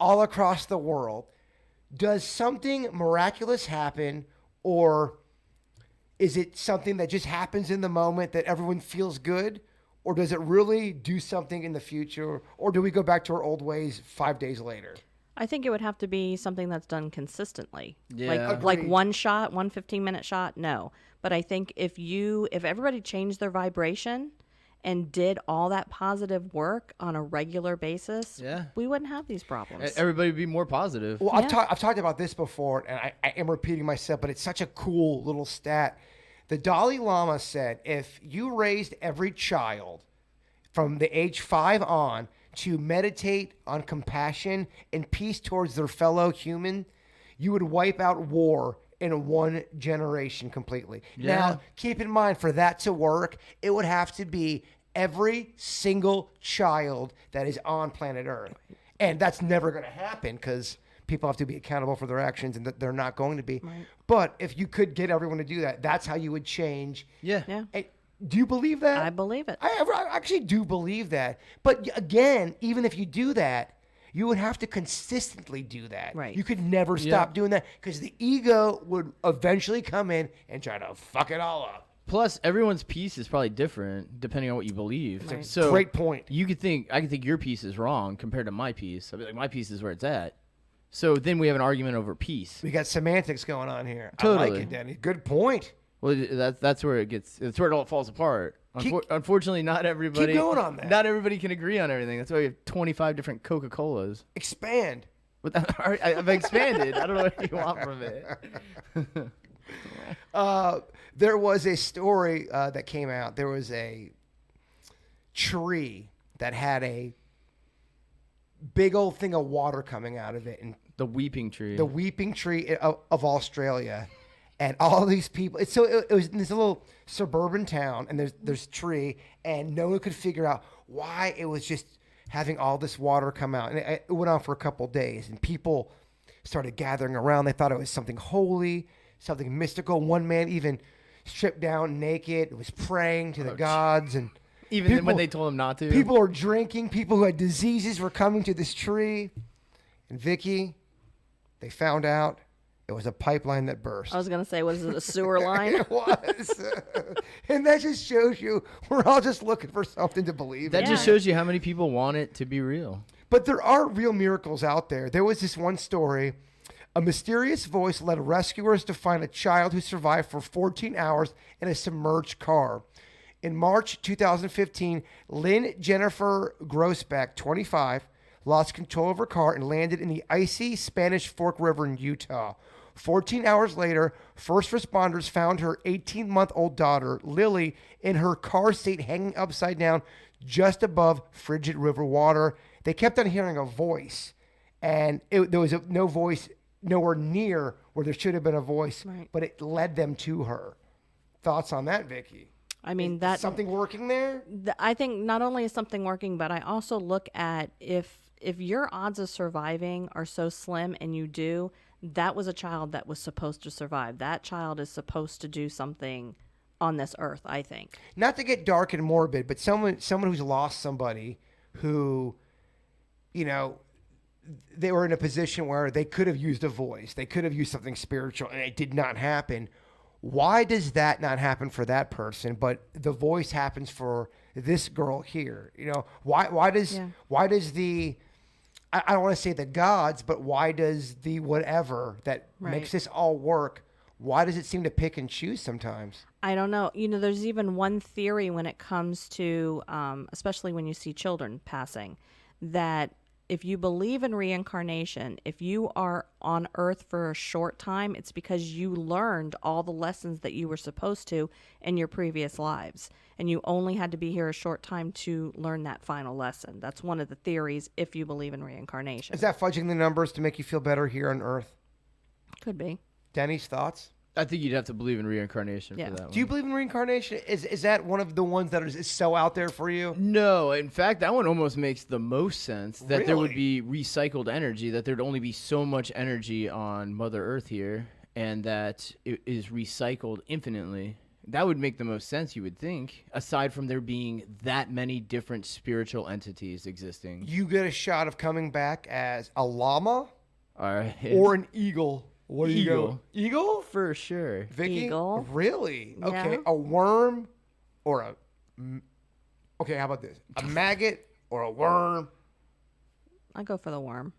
all across the world. Does something miraculous happen, or is it something that just happens in the moment that everyone feels good? Or does it really do something in the future? Or do we go back to our old ways 5 days later? I think it would have to be something that's done consistently. Yeah. Like one shot, one 15-minute shot, no. But I think if everybody changed their vibration and did all that positive work on a regular basis, we wouldn't have these problems. Everybody would be more positive. Well, I've talked about this before, and I am repeating myself, but it's such a cool little stat. The Dalai Lama said if you raised every child from the age 5 on to meditate on compassion and peace towards their fellow human, you would wipe out war in 1 generation completely. Yeah. Now, keep in mind, for that to work, it would have to be every single child that is on planet Earth. And that's never going to happen because people have to be accountable for their actions, and that they're not going to be. Right. But if you could get everyone to do that, that's how you would change. Yeah. Hey, do you believe that? I believe it. I actually do believe that. But again, even if you do that, you would have to consistently do that. Right. You could never stop doing that because the ego would eventually come in and try to fuck it all up. Plus, everyone's piece is probably different depending on what you believe. Right. So Great point. I could think your piece is wrong compared to my piece. I'd be like, my piece is where it's at. So then we have an argument over peace. We got semantics going on here. Totally. I like it, Danny. Good point. Well, that's where that's where it all falls apart. Unfortunately, not everybody. Keep going on that. Not everybody can agree on everything. That's why we have 25 different Coca-Colas. Expand. I've expanded. I don't know what you want from it. There was a story that came out. There was a tree that had a big old thing of water coming out of it, and The weeping tree. the weeping tree of Australia, and all these people. It was in this little suburban town, and there's tree, and no one could figure out why it was just having all this water come out, and it went on for a couple days, and people started gathering around. They thought it was something holy, something mystical. One man even stripped down naked. It was praying to the gods, and Even when people- they told him not to. people are drinking. People who had diseases were coming to this tree. And Vicky, they found out it was a pipeline that burst. I was gonna say, was it a sewer line? It was. And that just shows you we're all just looking for something to believe that in. just shows you how many people want it to be real. But there are real miracles out there. There was this one story. A mysterious voice led rescuers to find a child who survived for 14 hours in a submerged car. In March 2015, Lynn Jennifer Grossbeck, 25, lost control of her car and landed in the icy Spanish Fork River in Utah. 14 hours later, first responders found her 18-month-old daughter, Lily, in her car seat hanging upside down just above frigid river water. They kept on hearing a voice, and there was no voice nowhere near where there should have been a voice, Right. but it led them to her. Thoughts on that, Vicky? I mean, Is that something working there? I think not only is something working, but I also look at if your odds of surviving are so slim and you do, that was a child that was supposed to survive. That child is supposed to do something on this earth, I think. Not to get dark and morbid, but someone who's lost somebody who, they were in a position where they could have used a voice, they could have used something spiritual, and it did not happen. Why does that not happen for that person, but the voice happens for this girl here? Why does the I don't want to say the gods, but why does the whatever that makes this all work? Why does it seem to pick and choose sometimes? I don't know. There's even one theory when it comes to, especially when you see children passing, that if you believe in reincarnation, if you are on Earth for a short time, it's because you learned all the lessons that you were supposed to in your previous lives. And you only had to be here a short time to learn that final lesson. That's one of the theories if you believe in reincarnation. Is that fudging the numbers to make you feel better here on Earth? Could be. Denny's thoughts? I think you'd have to believe in reincarnation Yeah. for that one. Do you believe in reincarnation? Is that one of the ones that is so out there for you? No, in fact, that one almost makes the most sense. That there would Really? be recycled energy, that there'd only be so much energy on Mother Earth here, and that it is recycled infinitely. That would make the most sense, you would think, aside from there being that many different spiritual entities existing. You get a shot of coming back as a llama All right. or an eagle. What do you Eagle. go? Eagle? For sure. Vicky? Eagle. Really? Okay. Yeah. A worm or a... Okay, how about this? A maggot or a worm? I go for the worm.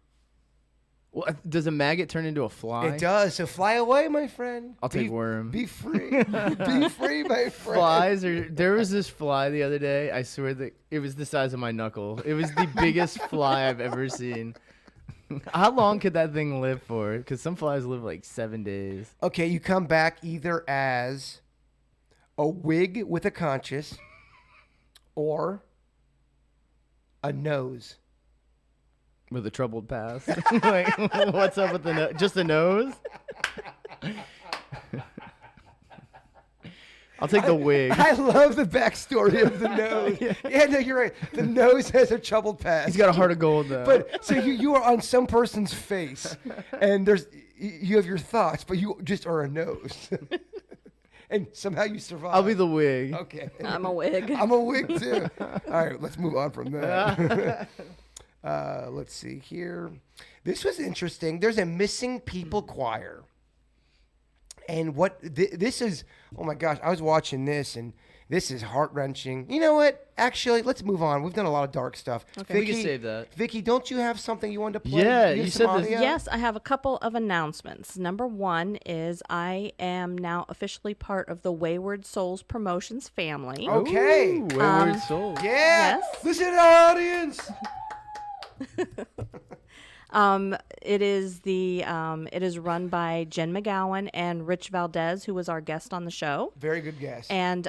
Well, does a maggot turn into a fly? It does. So fly away, my friend. I'll take worm. Be free. Be free, my friend. Flies are. There was this fly the other day. I swear that it was the size of my knuckle. It was the biggest fly I've ever seen. How long could that thing live for? Because some flies live like 7 days. Okay, you come back either as a wig with a conscience or a nose. With a troubled past. Like, what's up with the nose? Just the nose? I'll take the wig. I love the backstory of the nose. Yeah, no, you're right. The nose has a troubled past. He's got a heart of gold, though. But so you are on some person's face, and you have your thoughts, but you just are a nose, and somehow you survive. I'll be the wig. Okay. I'm a wig. I'm a wig too. All right, let's move on from that. Let's see here. This was interesting. There's a missing people choir. And what this is, oh my gosh, I was watching this and this is heart-wrenching. You know what? Actually, let's move on. We've done a lot of dark stuff. Okay. We can save that. Vicky, don't you have something you wanted to play? Yeah, have you some said this- audio? Yes, I have a couple of announcements. Number one is I am now officially part of the Wayward Souls Promotions family. Okay. Ooh, Wayward Soul. Yeah. Yes. Listen to our audience. It is run by Jen McGowan and Rich Valdez, who was our guest on the show. Very good guess. And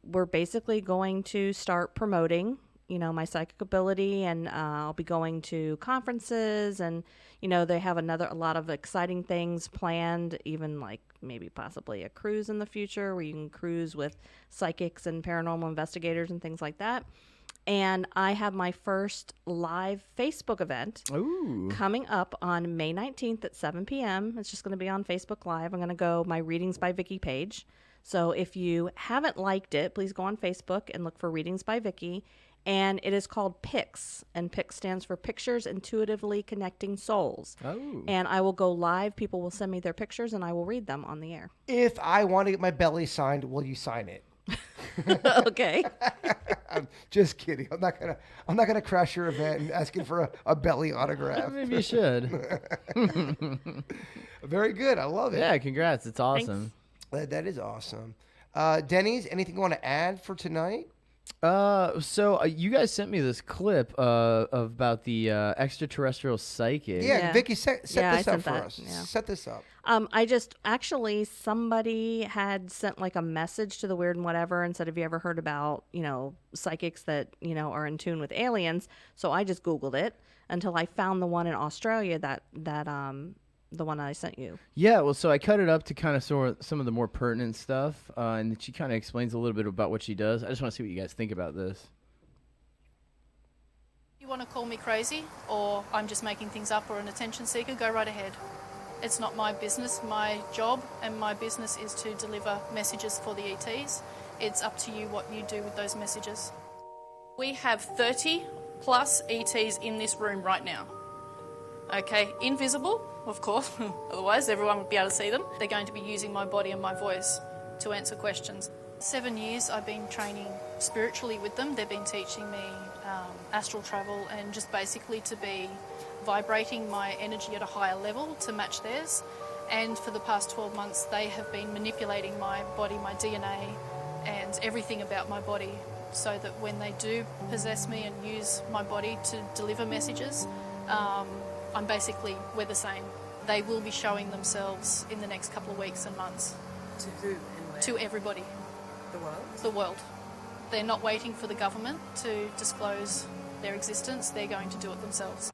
we're basically going to start promoting, my psychic ability, and I'll be going to conferences, and they have a lot of exciting things planned, even like maybe possibly a cruise in the future where you can cruise with psychics and paranormal investigators and things like that. And I have my first live Facebook event Ooh. coming up on May 19th at 7 p.m. It's just going to be on Facebook Live. I'm going to go my Readings by Vicky page. So if you haven't liked it, please go on Facebook and look for Readings by Vicky. And it is called PICS, and PICS stands for Pictures Intuitively Connecting Souls. Oh. And I will go live. People will send me their pictures, and I will read them on the air. If I want to get my belly signed, will you sign it? Okay. I'm just kidding. I'm not gonna crash your event and asking for a belly autograph. Maybe you should. Very good. I love it. Yeah, congrats. It's awesome. That is awesome. Denny's, anything you want to add for tonight? So you guys sent me this clip about the extraterrestrial psychic. Yeah, Yeah. Vicky, set Yeah, this I up sent for that, us. yeah. Set this up. I just actually somebody had sent like a message to the Weird and Whatever and said, have you ever heard about, psychics that, are in tune with aliens? So I just Googled it until I found the one in Australia that the one I sent you. Yeah, well, so I cut it up to kind of sort some of the more pertinent stuff, and she kind of explains a little bit about what she does. I just want to see what you guys think about this. You want to call me crazy, or I'm just making things up, or an attention seeker, go right ahead. It's not my business. My job and my business is to deliver messages for the ETs. It's up to you what you do with those messages. We have 30 plus ETs in this room right now. Okay, invisible, of course, otherwise everyone would be able to see them. They're going to be using my body and my voice to answer questions. 7 years I've been training spiritually with them. They've been teaching me astral travel and just basically to be vibrating my energy at a higher level to match theirs. And for the past 12 months they have been manipulating my body, my DNA and everything about my body, so that when they do possess me and use my body to deliver messages, we're the same. They will be showing themselves in the next couple of weeks and months. To who and where? To everybody. The world? The world. They're not waiting for the government to disclose their existence. They're going to do it themselves.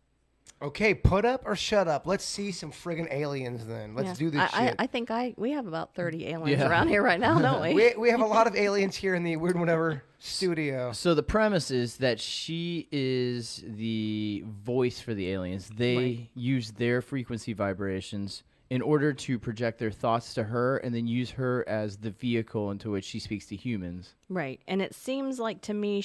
Okay, put up or shut up. Let's see some friggin' aliens then. Let's do this shit. I think we have about 30 aliens Yeah. around here right now, don't we? We have a lot of aliens here in the Weird Whatever studio. So the premise is that she is the voice for the aliens. They Right. use their frequency vibrations in order to project their thoughts to her and then use her as the vehicle into which she speaks to humans. Right. And it seems like to me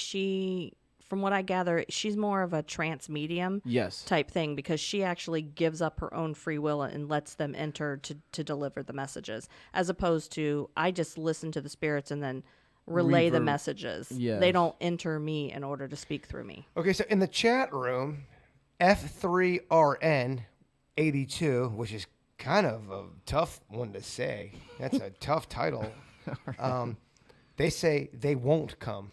from what I gather, she's more of a trance medium Yes. type thing, because she actually gives up her own free will and lets them enter to deliver the messages, as opposed to I just listen to the spirits and then relay the messages. Yes. They don't enter me in order to speak through me. Okay, so in the chat room, F3RN82, which is kind of a tough one to say. That's a tough title. They say they won't come.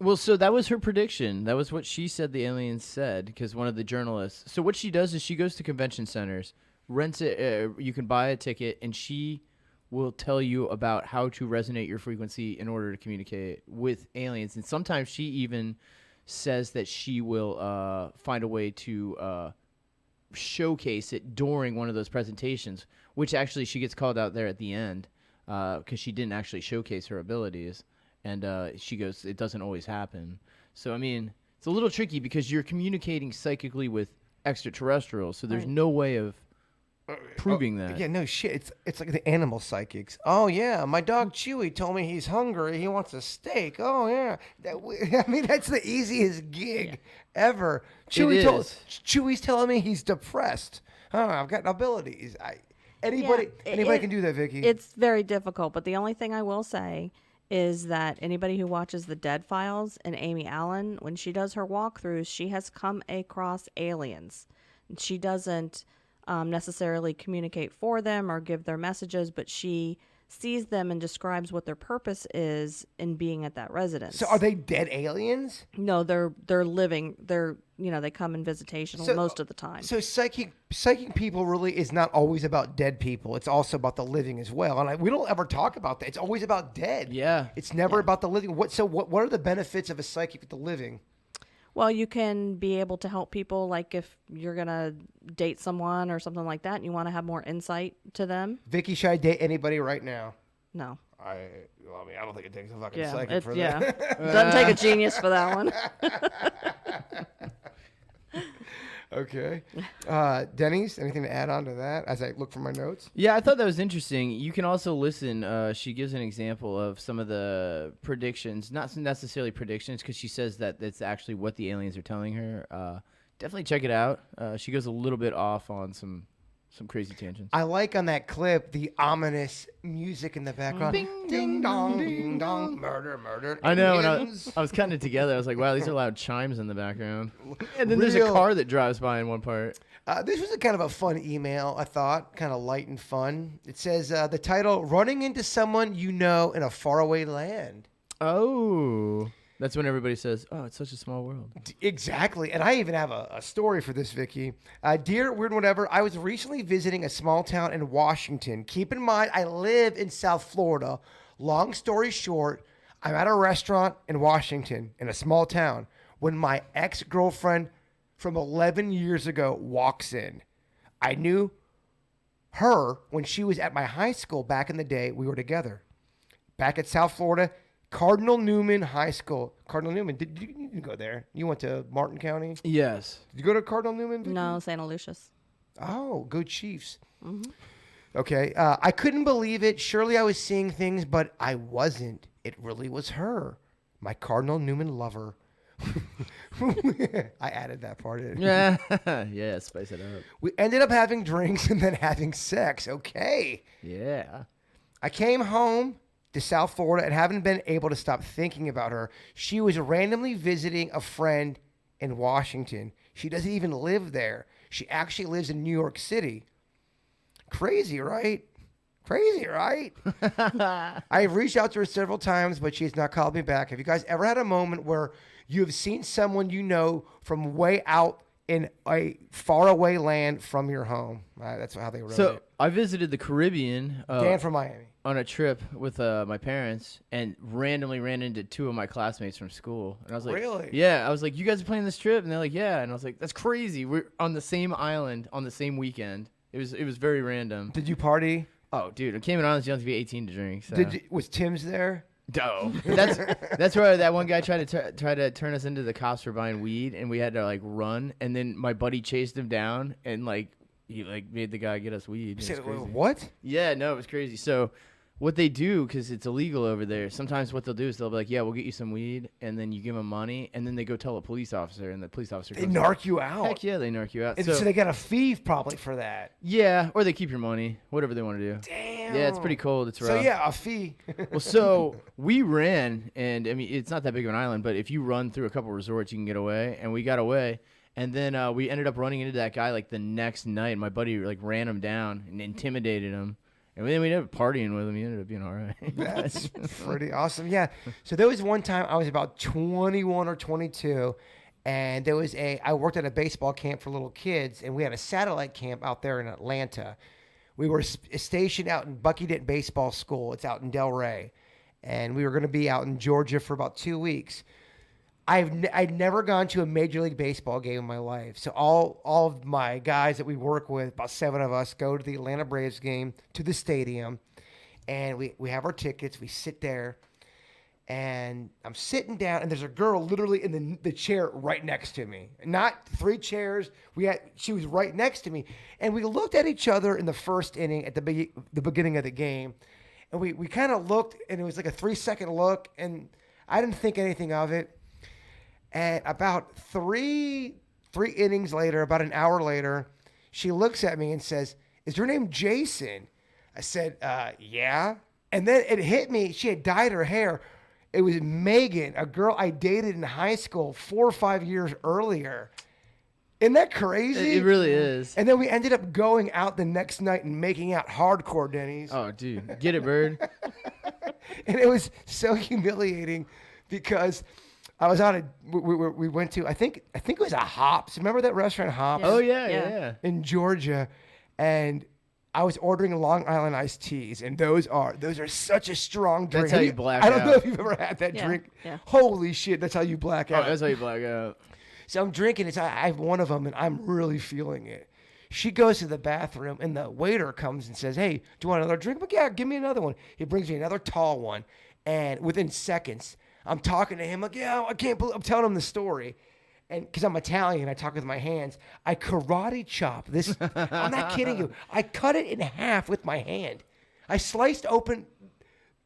Well, so that was her prediction. That was what she said the aliens said, because one of the journalists. So what she does is she goes to convention centers, rents it. You can buy a ticket, and she will tell you about how to resonate your frequency in order to communicate with aliens. And sometimes she even says that she will find a way to showcase it during one of those presentations, which actually she gets called out there at the end because she didn't actually showcase her abilities. And she goes, it doesn't always happen. So, I mean, it's a little tricky because you're communicating psychically with extraterrestrials, so there's Right. no way of proving that. Yeah, no shit. It's like the animal psychics. Oh yeah, my dog Chewy told me he's hungry. He wants a steak. Oh yeah. I mean, that's the easiest gig ever. Chewy's telling me he's depressed. Oh, I've got abilities. Anybody can do that, Vicky. It's very difficult, but the only thing I will say is that anybody who watches the Dead Files and Amy Allen, when she does her walkthroughs, she has come across aliens. She doesn't necessarily communicate for them or give their messages, but she sees them and describes what their purpose is in being at that residence. So are they dead aliens? No, they're living. They come in visitation most of the time. So psychic people really is not always about dead people. It's also about the living as well. And we don't ever talk about that. It's always about dead. Yeah. It's never about the living. What are the benefits of a psychic with the living? Well, you can be able to help people, like if you're going to date someone or something like that and you want to have more insight to them. Vicky, should I date anybody right now? No. I don't think it takes a fucking Yeah, second for yeah. that. Doesn't take a genius for that one. Okay. Denny's, anything to add on to that as I look for my notes? Yeah, I thought that was interesting. You can also listen. She gives an example of some of the predictions, not necessarily predictions, because she says that it's actually what the aliens are telling her. Definitely check it out. She goes a little bit off on some crazy tangents. I like on that clip the ominous music in the background. Ding dong, ding dong, murder, murder. I know, and aliens. I was cutting it together. I was like, wow, these are loud chimes in the background. And then there's a Real- car that drives by in one part. This was a kind of a fun email, I thought, kind of light and fun. It says the title, Running into Someone You Know in a Faraway Land. Oh. That's when everybody says, oh, it's such a small world. Exactly. And I even have a story for this, Vicky. Dear Weird Whatever, I was recently visiting a small town in Washington. Keep in mind, I live in South Florida. Long story short, I'm at a restaurant in Washington in a small town when my ex-girlfriend from 11 years ago walks in. I knew her when she was at my high school back in the day. We were together. Back at South Florida, Cardinal Newman High School. Cardinal Newman, you didn't go there. You went to Martin County? Yes. Did you go to Cardinal Newman, Vicky? No, Santa Lucia's. Oh, go Chiefs. Okay. I couldn't believe it. Surely I was seeing things, but I wasn't. It really was her, my Cardinal Newman lover. I added that part in. Yeah. Yeah, spice it up. We ended up having drinks and then having sex. Okay. Yeah. I came home to South Florida and haven't been able to stop thinking about her. She was randomly visiting a friend in Washington. She doesn't even live there. She actually lives in New York City. Crazy, right? Crazy, right? I've reached out to her several times, but she has not called me back. Have you guys ever had a moment where you have seen someone you know from way out in a faraway land from your home? That's how they wrote So it. I visited the Caribbean Dan from Miami. on a trip with my parents and randomly ran into two of my classmates from school. And I was like, Really? Yeah. I was like, you guys are planning this trip? And they're like, yeah. And I was like, that's crazy. We're on the same island on the same weekend. It was very random. Did you party? Oh, dude, I came in Islands young to be 18 to drink. So. Was Tim's there? No. That's where that one guy tried to turn us into the cops for buying weed, and we had to like run. And then my buddy chased him down, and like he like made the guy get us weed. It was Say, crazy. what? Yeah, no, it was crazy. So what they do, because it's illegal over there, sometimes what they'll do is they'll be like, yeah, we'll get you some weed, and then you give them money, and then they go tell a police officer, and the police officer They goes, narc you out. heck yeah, they narc you out. And so they got a fee probably for that. Yeah, or they keep your money, whatever they want to do. Damn. Yeah, it's pretty cold. It's rough. So yeah, a fee. Well, so we ran, and I mean, it's not that big of an island, but if you run through a couple resorts, you can get away, and we got away. And then we ended up running into that guy like the next night, and my buddy like ran him down and intimidated him. And then we ended up partying with him. He ended up being all right. That's pretty awesome. Yeah. So there was one time I was about 21 or 22, and I worked at a baseball camp for little kids, and we had a satellite camp out there in Atlanta. We were stationed out in Bucky Dent Baseball School. It's out in Delray. And we were going to be out in Georgia for about 2 weeks. I'd never gone to a Major League Baseball game in my life. So all of my guys that we work with, about 7 of us, go to the Atlanta Braves game, to the stadium. And we have our tickets. We sit there. And I'm sitting down, and there's a girl literally in the chair right next to me. Not 3 chairs. She was right next to me. And we looked at each other in the first inning at the beginning of the game. And we kind of looked, and it was like a 3-second look, and I didn't think anything of it. And about three innings later, about an hour later, she looks at me and says, "Is your name Jason?" I said, "Yeah." And then it hit me. She had dyed her hair. It was Megan, a girl I dated in high school 4 or 5 years earlier. Isn't that crazy? It really is. And then we ended up going out the next night and making out hardcore, Denny's. Oh, dude. Get it, bird. And it was so humiliating because I was on we went to, I think it was a Hops. Remember that restaurant Hops? Oh, yeah. Yeah. In Georgia. And I was ordering Long Island iced teas, and those are such a strong drink. That's how you black I don't know out. if you've ever had that Yeah, drink. yeah. Holy shit, that's how you black Oh, out. that's how you black out. So I'm drinking. I have one of them, and I'm really feeling it. She goes to the bathroom, and the waiter comes and says, "Hey, do you want another drink?" I'm like, "Yeah, give me another one." He brings me another tall one, and within seconds, I'm talking to him like, "Yeah, I can't believe." I'm telling him the story, and because I'm Italian, I talk with my hands. I karate chop this. I'm not kidding you. I cut it in half with my hand. I sliced open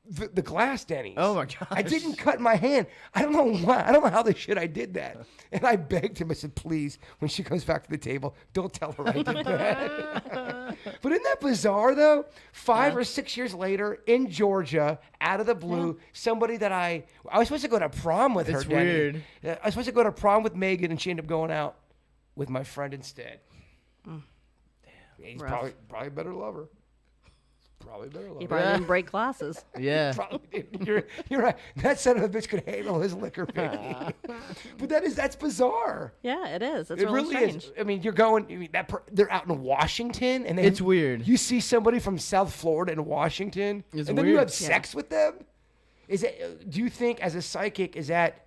the glass, Denny's. Oh my gosh. I didn't cut my hand. I don't know why. I don't know how the shit I did that. And I begged him. I said, "Please, when she comes back to the table, don't tell her I did that." But isn't that bizarre, though? 5 or 6 years later, in Georgia, out of the blue, somebody that I was supposed to go to prom with her. It's Denny. weird. I was supposed to go to prom with Megan, and she ended up going out with my friend instead. Damn. He's Rough. probably a better lover. Probably better lover. He probably didn't break glasses. Yeah. Probably did. You're right. That son of a bitch could handle his liquor, baby. But that's bizarre. Yeah, it is. It's It really really strange. is. I mean, you're going. I mean, they're out in Washington, and It's weird. You see somebody from South Florida in Washington, It's and then you weird. have sex with them. Is it? Do you think, as a psychic, is that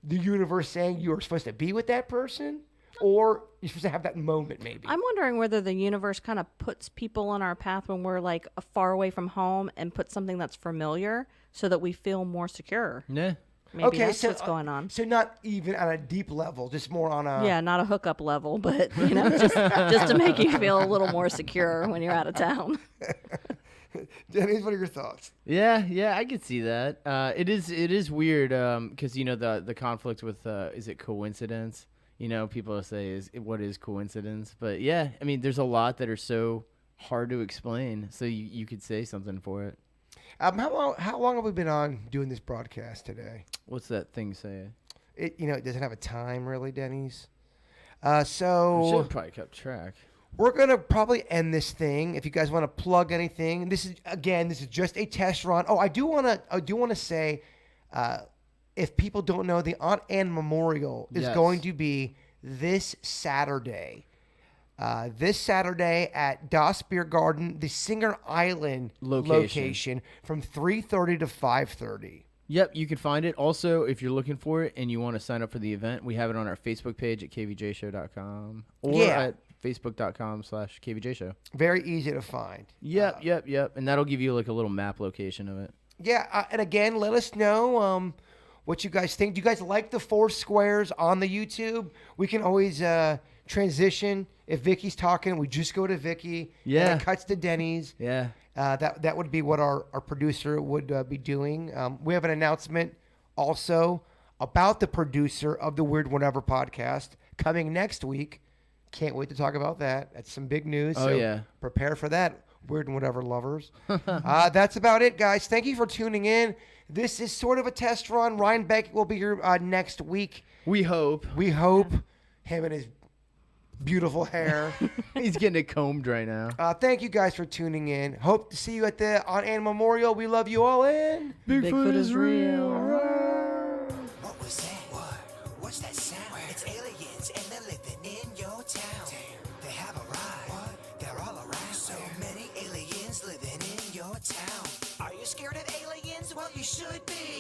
the universe saying you are supposed to be with that person, or you're supposed to have that moment? Maybe. I'm wondering whether the universe kind of puts people on our path when we're like far away from home and puts something that's familiar so that we feel more secure. Yeah. Maybe that's what's going on. So not even on a deep level, just more on a. Yeah, not a hookup level, but just to make you feel a little more secure when you're out of town. Dennis, what are your thoughts? Yeah, I could see that. It is weird because the conflict with is it coincidence? People say what is coincidence? But yeah, I mean, there's a lot that are so hard to explain. So you could say something for it. How long have we been on doing this broadcast today? What's that thing say? It doesn't have a time really, Denny's. We So should have probably kept track. we're gonna probably end this thing. If you guys want to plug anything, this is just a test run. Oh, I do wanna say, if people don't know, the Aunt Anne Memorial is Yes. going to be this Saturday. This Saturday at Das Beer Garden, the Singer Island location from 3:30 to 5:30. Yep, you can find it. Also, if you're looking for it and you want to sign up for the event, we have it on our Facebook page at kvjshow.com or Yeah. at facebook.com/kvjshow. Very easy to find. Yep. And that'll give you like a little map location of it. Yeah, and again, let us know what you guys think. Do you guys like the 4 squares on the YouTube? We can always transition. If Vicky's talking, we just go to Vicky. Yeah. And it cuts to Denny's. Yeah. That would be what our producer would be doing. We have an announcement also about the producer of the Weird Whatever podcast coming next week. Can't wait to talk about that. That's some big news. Oh, so yeah. Prepare for that, Weird and Whatever lovers. That's about it, guys. Thank you for tuning in. This is sort of a test run. Ryan Beck will be here next week. We hope. We hope. Him and his beautiful hair. He's getting it combed right now. Thank you guys for tuning in. Hope to see you at the Aunt Anne Memorial. We love you all in. Bigfoot is real. What was that? What's that sound? It's aliens and they're living in your town. They have arrived. They're all around. So many aliens living in your town. Are you scared of aliens? Well, you should be.